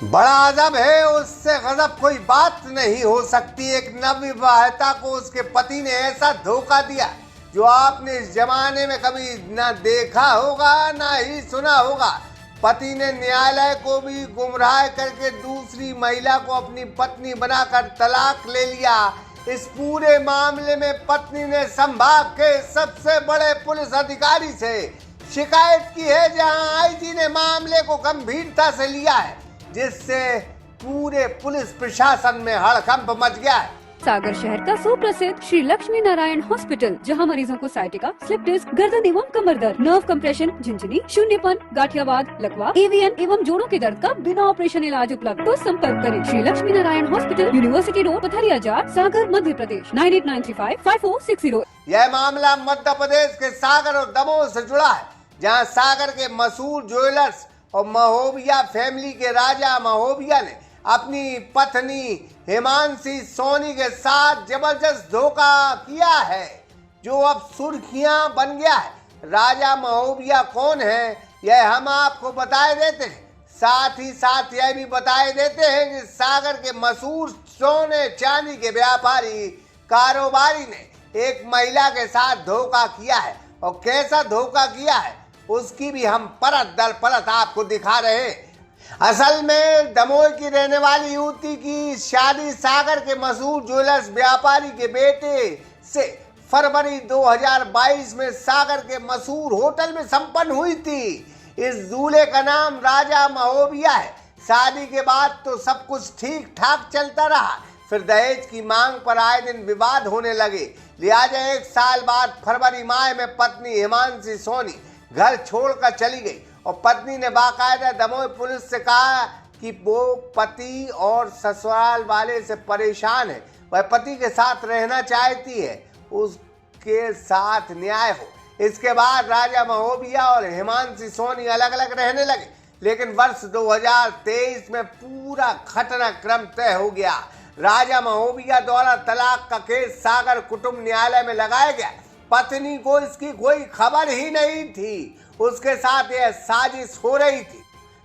बड़ा अजब है, उससे गजब कोई बात नहीं हो सकती। एक नवविवाहिता को उसके पति ने ऐसा धोखा दिया जो आपने इस जमाने में कभी ना देखा होगा ना ही सुना होगा। पति ने न्यायालय को भी गुमराह करके दूसरी महिला को अपनी पत्नी बनाकर तलाक ले लिया। इस पूरे मामले में पत्नी ने संभाग के सबसे बड़े पुलिस अधिकारी से शिकायत की है, जहां आईजी ने मामले को गंभीरता से लिया है, जिससे पूरे पुलिस प्रशासन में हड़कंप मच गया है। सागर शहर का सुप्रसिद्ध श्री लक्ष्मी नारायण हॉस्पिटल, जहां मरीजों को साइटिका, स्लिप डिस्क, गर्दन एवं कमर दर्द, नर्व कंप्रेशन, झिंझनी, शून्यपन, गाठियावाद, लकवा, एवीएन एवं जोड़ों के दर्द का बिना ऑपरेशन इलाज उपलब्ध। तो संपर्क करें Shri Lakshmi Narayan hospital, university road, Pathariya Jar, Sagar, Madhya Pradesh 9893554460। यह मामला मध्य प्रदेश के सागर और दमोह से जुड़ा है, जहां सागर के मशहूर ज्वेलर्स और महोबिया फैमिली के राजा महोबिया ने अपनी पत्नी हिमांशी सोनी के साथ जबरदस्त धोखा किया है, जो अब सुर्खियां बन गया है। राजा महोबिया कौन है, यह हम आपको बताए देते हैं। साथ ही साथ यह भी बताए देते हैं कि सागर के मशहूर सोने चांदी के व्यापारी कारोबारी ने एक महिला के साथ धोखा किया है, और कैसा धोखा किया है उसकी भी हम परत दर परत आपको दिखा रहे हैं। असल में दमोह की रहने वाली युवती की शादी सागर के मशहूर ज्वेलर्स व्यापारी के बेटे से फरवरी 2022 में सागर के मशहूर होटल में संपन्न हुई थी। इस दूल्हे का नाम राजा महोबिया है। शादी के बाद तो सब कुछ ठीक ठाक चलता रहा, फिर दहेज की मांग पर आए दिन विवाद होने लगे। लिहाजा 1 साल बाद फरवरी माह में पत्नी हिमांशी सोनी घर छोड़कर चली गई, और पत्नी ने बाकायदा दमोह पुलिस से कहा कि वो पति और ससुराल वाले से परेशान है, वह पति के साथ रहना चाहती है, उसके साथ न्याय हो। इसके बाद राजा महोबिया और हिमांशी सोनी अलग अलग रहने लगे, लेकिन वर्ष 2023 में पूरा घटनाक्रम तय हो गया। राजा महोबिया द्वारा तलाक का केस सागर कुटुंब न्यायालय में लगाया गया। पत्नी को इसकी कोई खबर ही नहीं थी, उसके साथ यह साजिश हो रही थी।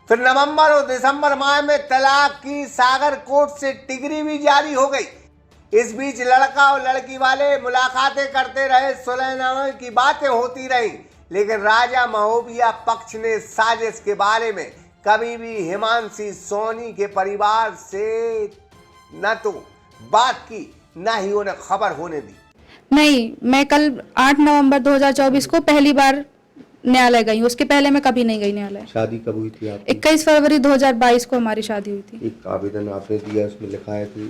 फिर नवंबर और दिसंबर माह में तलाक की सागर कोर्ट से डिग्री भी जारी हो गई। इस बीच लड़का और लड़की वाले मुलाकातें करते रहे, सुलहनामे की बातें होती रही, लेकिन राजा महोबिया पक्ष ने साजिश के बारे में कभी भी हिमांशी सोनी के परिवार से न तो बात की, न ही उन्हें खबर होने दी। नहीं, मैं कल 8 नवंबर 2024 को पहली बार न्यायालय गई। उसके पहले मैं कभी नहीं गई न्यायालय। शादी कब हुई थी आपकी? 21 फरवरी 2022 को हमारी शादी हुई थी। एक आवेदन आपने दिया, उसमें लिखा है कि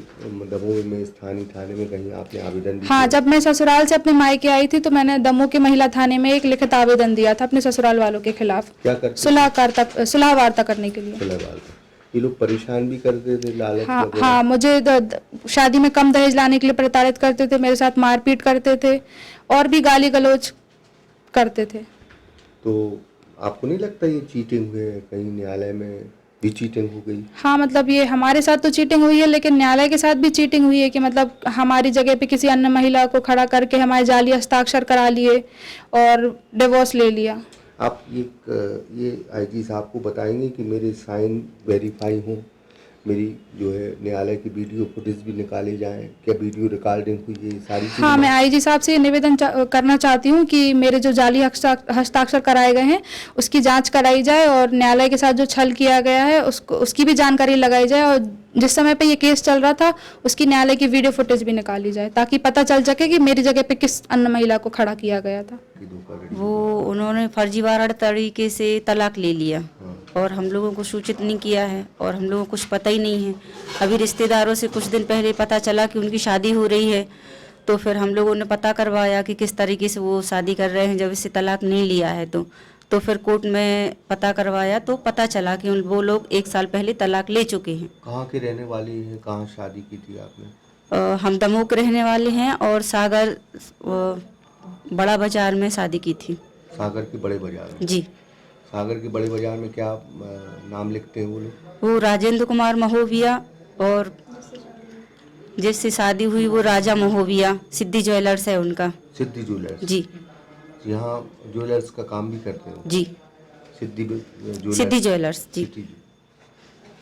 दमोह में स्थानीय थाने में कहीं आपने आवेदन दिया? हाँ, जब मैं ससुराल से अपने मायके आई थी तो मैंने दमोह के महिला थाने में एक लिखित आवेदन दिया था अपने ससुराल वालों के खिलाफ। क्या करते? सुलह वार्ता करने के लिए। ये लोग परेशान भी करते थे, लालच? हाँ, मुझे शादी में कम दहेज लाने के लिए प्रताड़ित करते थे, मेरे साथ मारपीट करते थे और भी गाली गलौज करते थे। तो आपको नहीं लगता ये चीटिंग हुई है, कहीं न्यायालय में भी चीटिंग हो गई? हाँ, मतलब ये हमारे साथ तो चीटिंग हुई है, लेकिन न्यायालय के साथ भी चीटिंग हुई है कि मतलब हमारी जगह पे किसी अन्य महिला को खड़ा करके हमारे जाली हस्ताक्षर करा लिए और डिवोर्स ले लिया। आप ये आईजी साहब को बताएंगे कि मेरे साइन वेरीफाई हों, मेरी जो है न्यायालय की वीडियो फुटेज भी निकाले जाएं, क्या वीडियो रिकॉर्डिंग हुई है, सारी चीज़ें? हाँ, मैं आईजी साहब से निवेदन करना चाहती हूँ कि मेरे जो जाली हस्ताक्षर कराए गए हैं उसकी जांच कराई जाए, और न्यायालय के साथ जो छल किया गया है उसकी भी जानकारी लगाई जाए, और जिस समय पे ये केस चल रहा था उसकी न्यायालय की वीडियो फुटेज भी निकाली जाए, ताकि पता चल सके कि मेरी जगह पे किस अन्य महिला को खड़ा किया गया था। वो उन्होंने फर्जीवाड़ा तरीके से तलाक ले लिया और हम लोगों को सूचित नहीं किया है, और हम लोगों को कुछ पता ही नहीं है। अभी रिश्तेदारों से कुछ दिन पहले पता चला कि उनकी शादी हो रही है, तो फिर हम लोगों ने पता करवाया कि किस तरीके से वो शादी कर रहे हैं, जब इससे तलाक नहीं लिया है। तो फिर कोर्ट में पता करवाया तो पता चला कि वो लोग 1 साल पहले तलाक ले चुके हैं। कहाँ के रहने वाले हैं, कहाँ शादी की थी आपने? हम दमोह के रहने वाले हैं और सागर बड़ा बाजार में शादी की थी। सागर के बड़े बाजार में? जी। सागर के बड़े बाजार में क्या नाम लिखते हैं वो लोग? वो राजेंद्र कुमार महोबिया, और जिससे शादी हुई वो राजा महोबिया, सिद्धि ज्वेलर्स है उनका। सिद्धि ज्वेलर्स? जी। यहाँ ज्वेलर्स का काम भी करते हो? जी। सिद्धि ज्वेलर्स जी।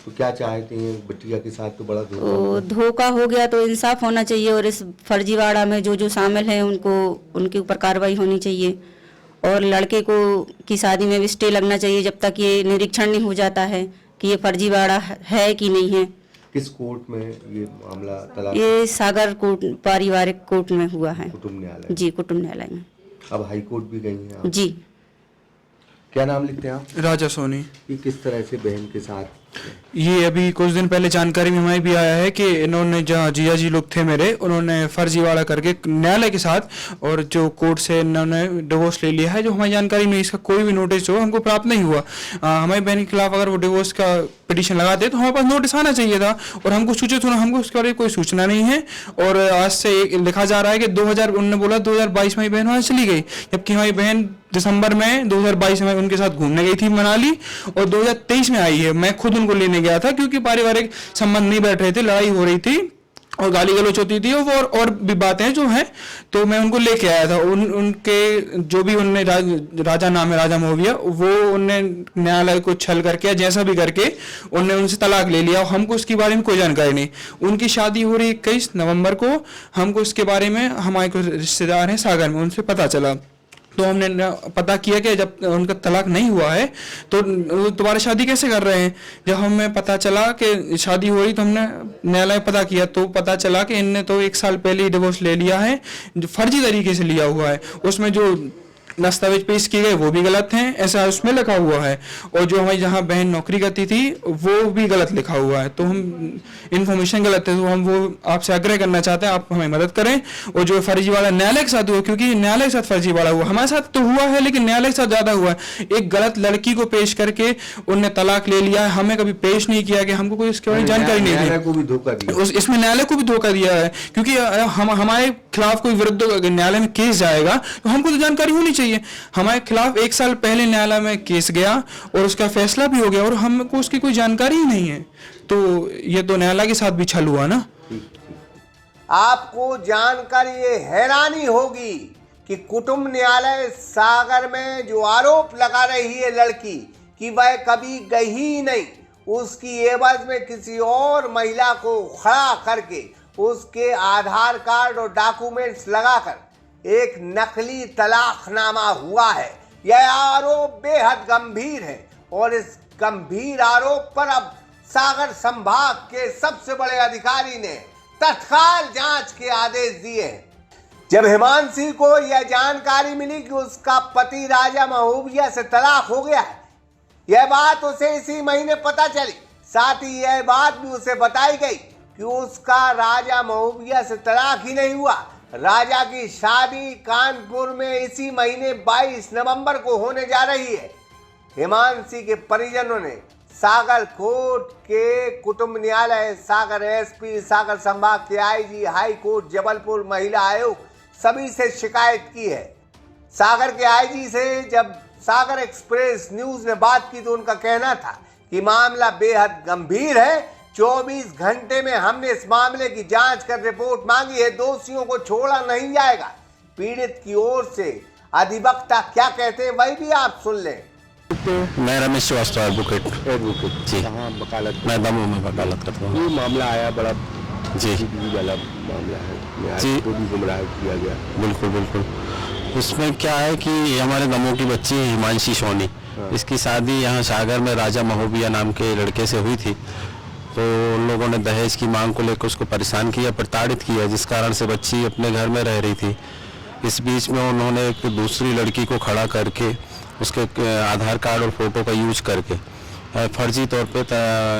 तो क्या चाहते हैं? बिटिया के साथ तो बड़ा धोखा तो हुआ। धोखा हो गया तो इंसाफ होना चाहिए और इस फर्जीवाड़ा में जो जो शामिल हैं उनको उनके ऊपर कार्रवाई होनी चाहिए और लड़के को की शादी में भी स्टे लगना चाहिए जब तक ये निरीक्षण नहीं हो जाता है कि ये फर्जीवाड़ा है कि नहीं है। किस कोर्ट में ये मामला तलाक? ये सागर कोर्ट पारिवारिक कोर्ट में हुआ है। कुटुंब न्यायालय। जी, कुटुंब न्यायालय में। अब हाई कोर्ट भी गई हैं आप? जी। क्या नाम लिखते हैं आप? राजा सोनी। ये किस तरह से बहन के साथ? ये अभी कुछ दिन पहले जानकारी में हमें भी आया है कि इन्होंने जहाँ जिया जी लोग थे मेरे, उन्होंने फर्जीवाड़ा करके न्यायालय के साथ और जो कोर्ट से इन्होंने डिवोर्स ले लिया है। जो हमारी जानकारी में इसका कोई भी नोटिस जो हमको प्राप्त नहीं हुआ। हमारी बहन के खिलाफ अगर वो डिवोर्स का पिटीशन लगाते तो हमारे पास नोटिस आना चाहिए था और हमको सूचित होना, हमको उसके बारे में कोई सूचना नहीं है। और आज से लिखा जा रहा है कि 2022 में बहन वहाँ चली गई, जबकि हमारी बहन दिसंबर में 2022 में उनके साथ घूमने गई थी मनाली और 2023 में आई है। मैं खुद उनको लेने गया था क्योंकि पारिवारिक संबंध नहीं बैठ रहे थे, लड़ाई हो रही थी और गाली गलौच होती थी और भी बातें जो हैं, तो मैं उनको लेके आया था। उनके जो भी उनने राजा नाम है राजा महोबिया, वो उनने न्यायालय को छल करके जैसा भी करके उनने उनसे तलाक ले लिया और हमको उसके बारे में कोई जानकारी नहीं। उनकी शादी हो रही 21 नवंबर को, हमको इसके बारे में हमारे कुछ रिश्तेदार हैं सागर में, उनसे पता चला तो हमने पता किया कि जब उनका तलाक नहीं हुआ है तो दोबारा शादी कैसे कर रहे हैं। जब हमें पता चला कि शादी हो रही तो हमने न्यायालय पता किया तो पता चला कि इनने तो 1 साल पहले ही डिवोर्स ले लिया है, जो फर्जी तरीके से लिया हुआ है। उसमें जो दस्तावेज पेश किए गए वो भी गलत हैं, ऐसा उसमें लिखा हुआ है, और जो हमारी जहाँ बहन नौकरी करती थी वो भी गलत लिखा हुआ है। तो हम इन्फॉर्मेशन गलत है, तो हम वो आपसे आग्रह करना चाहते हैं आप हमें मदद करें। और जो फर्जीवाड़ा न्यायालय के साथ हुआ, क्योंकि न्यायालय के साथ फर्जीवाड़ा हुआ, हमारे साथ तो हुआ है लेकिन न्यायालय के साथ ज्यादा हुआ है। एक गलत लड़की को पेश करके उनने तलाक ले लिया है, हमें कभी पेश नहीं किया कि हमको कोई इसके बारे में जानकारी नहीं दी। न्यायालय को भी धोखा दिया। इसमें न्यायालय को भी धोखा दिया है, क्योंकि हम हमारे खिलाफ कोई विरुद्ध न्यायालय में केस जाएगा तो हमको तो जानकारी होनी चाहिए। हमारे खिलाफ 1 साल पहले न्यायालय में केस गया और उसका फैसला भी हो गया और हमको उसकी कोई जानकारी ही नहीं है, तो ये तो न्यायालय के साथ भी छल हुआ ना। आपको जानकर ये हैरानी होगी कि कुटुंब न्यायालय सागर में जो आरोप लगा रही है लड़की कि वह कभी गई ही नहीं, उसकी एवज में किसी और महिला को खड़ा करके उसके आधार कार्ड और डॉक्यूमेंट्स लगाकर एक नकली तलाकनामा हुआ है। यह आरोप बेहद गंभीर है और इस गंभीर आरोप पर अब सागर संभाग के सबसे बड़े अधिकारी ने तत्काल जांच के आदेश दिए हैं। जब हिमांशी को यह जानकारी मिली कि उसका पति राजा महोबिया से तलाक हो गया है, यह बात उसे इसी महीने पता चली। साथ ही यह बात भी उसे बताई गई कि उसका राजा महोबिया से तलाक ही नहीं हुआ, राजा की शादी कानपुर में इसी महीने 22 नवंबर को होने जा रही है। हिमांशी के परिजनों ने सागर कोर्ट के कुटुंब न्यायालय, सागर एसपी, सागर संभाग के आईजी, हाई कोर्ट, जबलपुर महिला आयोग सभी से शिकायत की है। सागर के आईजी से जब सागर एक्सप्रेस न्यूज ने बात की तो उनका कहना था कि मामला बेहद गंभीर है, 24 घंटे में हमने इस मामले की जांच कर रिपोर्ट मांगी है, दोषियों को छोड़ा नहीं जाएगा। पीड़ित की ओर से अधिवक्ता क्या कहते हैं वही भी आप सुन लें। मैं रमेश श्रीवास्तव एडवोकेट जी। कहाँ वकालत? मैं दमोह में वकालत करता हूँ। ये मामला आया बड़ा जी वाला मामला है जी। को भी गुमराह किया गया। बिल्कुल बिल्कुल। इसमें क्या है कि हमारे दमोह की बच्ची है हिमांशी सोनी, इसकी शादी यहाँ सागर में राजा महोबिया नाम के लड़के से हुई थी। तो उन लोगों ने दहेज की मांग को लेकर उसको परेशान किया, प्रताड़ित किया, जिस कारण से बच्ची अपने घर में रह रही थी। इस बीच में उन्होंने एक दूसरी लड़की को खड़ा करके उसके आधार कार्ड और फोटो का यूज करके फर्जी तौर पे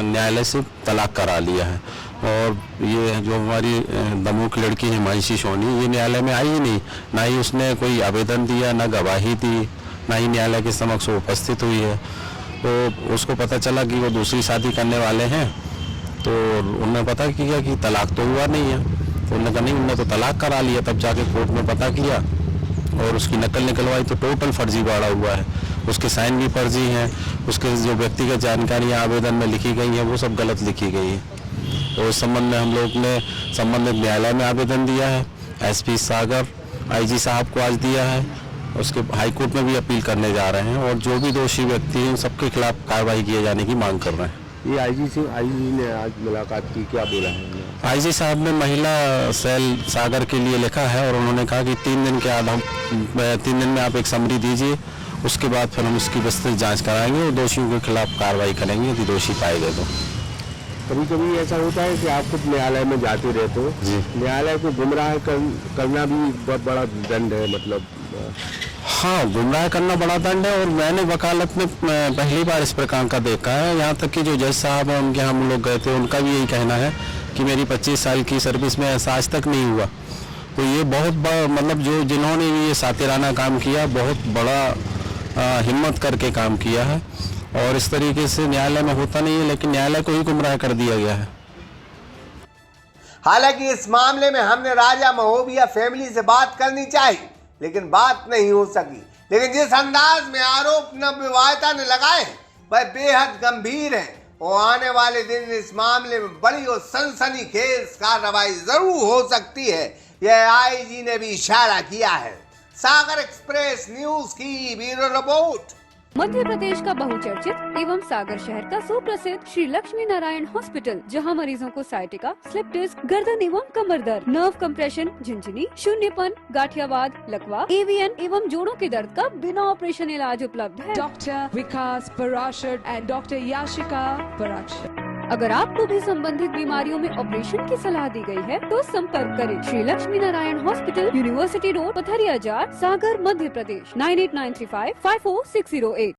न्यायालय से तलाक करा लिया है। और ये जो हमारी दमोह की लड़की हिमांशी सोनी, ये न्यायालय में आई ही नहीं, ना ही उसने कोई आवेदन दिया, ना गवाही दी, ना ही न्यायालय के समक्ष उपस्थित हुई है। तो उसको पता चला कि वो दूसरी शादी करने वाले हैं, तो उन्होंने पता किया कि तलाक तो हुआ नहीं है, तो उन्होंने कहा नहीं, उन्होंने तो तलाक करा लिया। तब जाके कोर्ट में पता किया और उसकी नकल निकलवाई तो टोटल फर्जीवाड़ा हुआ है। उसके साइन भी फर्जी हैं, उसके जो व्यक्तिगत जानकारियाँ आवेदन में लिखी गई हैं वो सब गलत लिखी गई है। तो इस संबंध में हम लोग ने संबंधित न्यायालय में आवेदन दिया है, एसपी सागर आईजी साहब को आज दिया है, उसके हाईकोर्ट में भी अपील करने जा रहे हैं और जो भी दोषी व्यक्ति हैं सबके खिलाफ कार्रवाई किए जाने की मांग कर रहे हैं। ये आईजी ने आज मुलाकात की, क्या बोला है? आईजी साहब ने महिला सेल सागर के लिए लिखा है और उन्होंने कहा कि 3 दिन के बाद 3 दिन में आप एक समरी दीजिए, उसके बाद फिर हम उसकी विस्तृत जांच कराएंगे और दोषियों के खिलाफ कार्रवाई करेंगे यदि दोषी पाए गए तो। कभी कभी ऐसा होता है कि आप खुद न्यायालय में जाते रहते हो, न्यायालय को गुमराह करना भी बहुत बड़ा दंड है, मतलब हाँ, गुमराह करना बड़ा दंड है और मैंने वकालत में पहली बार इस प्रकार का देखा है। यहाँ तक कि जो जज साहब हैं उनके हम लोग गए थे, उनका भी यही कहना है कि मेरी 25 साल की सर्विस में ऐसा आज तक नहीं हुआ। तो ये बहुत बड़ा, मतलब जो जिन्होंने ये सातिराना काम किया, बहुत बड़ा हिम्मत करके काम किया है और इस तरीके से न्यायालय में होता नहीं है, लेकिन न्यायालय को ही गुमराह कर दिया गया है। हालांकि इस मामले में हमने राजा महोबिया फैमिली से बात करनी चाहिए, लेकिन बात नहीं हो सकी। लेकिन जिस अंदाज में आरोप नवविवाहिता ने लगाए हैं वह बेहद गंभीर है और आने वाले दिन इस मामले में बड़ी और सनसनीखेज कार्रवाई जरूर हो सकती है, यह आईजी ने भी इशारा किया है। सागर एक्सप्रेस न्यूज की ब्यूरो रिपोर्ट। मध्य प्रदेश का बहुचर्चित एवं सागर शहर का सुप्रसिद्ध श्री लक्ष्मी नारायण हॉस्पिटल, जहां मरीजों को साइटिका, स्लिप डिस्क, गर्दन एवं कमर दर्द, नर्व कंप्रेशन, झिंझनी, शून्यपन, गाठियावाद, लकवा, एवीएन एवं जोड़ों के दर्द का बिना ऑपरेशन इलाज उपलब्ध है। Doctor Vikas Parashar and doctor Yashika Parashar. अगर आपको भी संबंधित बीमारियों में ऑपरेशन की सलाह दी गई है तो संपर्क करें Shri Lakshmi Narayan hospital, university road, Pathariya Jar, Sagar, Madhya Pradesh 9893554608।